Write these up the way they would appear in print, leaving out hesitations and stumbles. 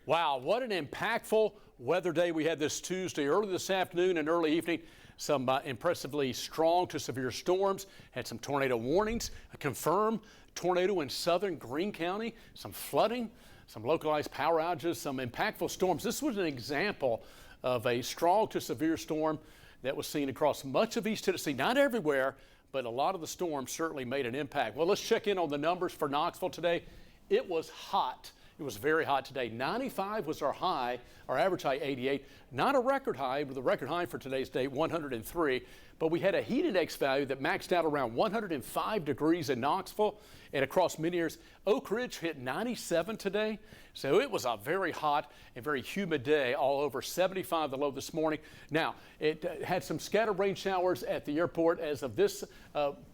Wow, what an impactful weather day we had this Tuesday, early this afternoon and early evening. Some impressively strong to severe storms, had some tornado warnings, a confirmed tornado in southern Greene County, some flooding, some localized power outages, some impactful storms. This was an example of a strong to severe storm that was seen across much of East Tennessee, not everywhere, but a lot of the storms certainly made an impact. Well, let's check in on the numbers for Knoxville today. It was hot. It was very hot today. 95 was our high, our average high 88. Not a record high, but the record high for today's date 103. But we had a heat index value that maxed out around 105 degrees in Knoxville and across many areas. Oak Ridge hit 97 today. So it was a very hot and very humid day all over. 75 the low this morning. Now, it had some scattered rain showers at the airport. As of this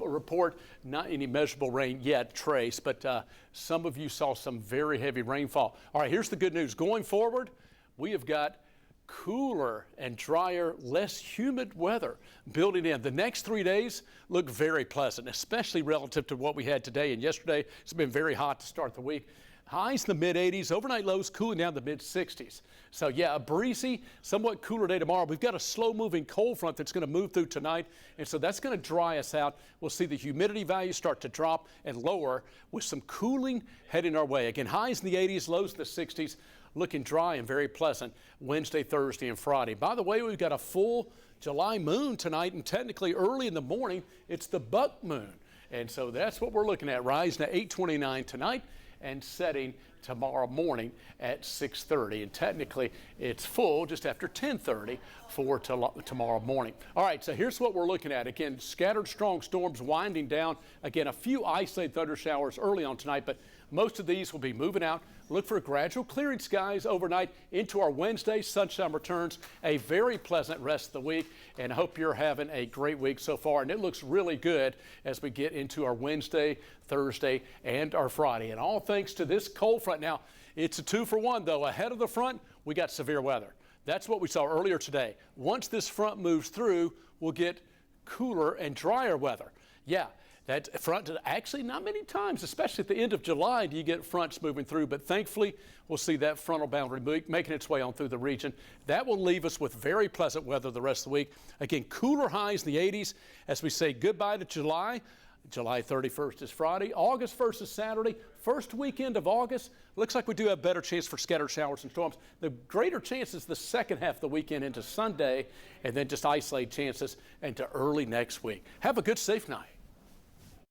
report, not any measurable rain yet traced, but some of you saw some very heavy rainfall. All right, here's the good news. Going forward, we have got cooler and drier, less humid weather building in. The next 3 days look very pleasant, especially relative to what we had today and yesterday. It's been very hot to start the week. Highs in the mid-80s, overnight lows cooling down to the mid-60s. So yeah, a breezy, somewhat cooler day tomorrow. We've got a slow-moving cold front that's going to move through tonight, and so that's going to dry us out. We'll see the humidity values start to drop and lower with some cooling heading our way. Again, highs in the 80s, lows in the 60s, looking dry and very pleasant Wednesday, Thursday, and Friday. By the way, we've got a full July moon tonight, and technically early in the morning, it's the buck moon. And so that's what we're looking at, rising to 8:29 tonight and setting tomorrow morning at 6:30. And technically, it's full just after 10:30 for tomorrow morning. All right, so here's what we're looking at. Again, scattered strong storms winding down. Again, a few isolated thunder showers early on tonight, but most of these will be moving out. Look for gradual clearing skies overnight into our Wednesday. Sunshine returns. A very pleasant rest of the week, and I hope you're having a great week so far. And it looks really good as we get into our Wednesday, Thursday, and our Friday. And all thanks to this cold front. Now, it's a 2-for-1, though. Ahead of the front, we got severe weather. That's what we saw earlier today. Once this front moves through, we'll get cooler and drier weather. Yeah. That front, actually not many times, especially at the end of July, do you get fronts moving through. But thankfully, we'll see that frontal boundary making its way on through the region. That will leave us with very pleasant weather the rest of the week. Again, cooler highs in the 80s as we say goodbye to July. July 31st is Friday. August 1st is Saturday. First weekend of August, looks like we do have better chance for scattered showers and storms. The greater chances the second half of the weekend into Sunday, and then just isolated chances into early next week. Have a good, safe night.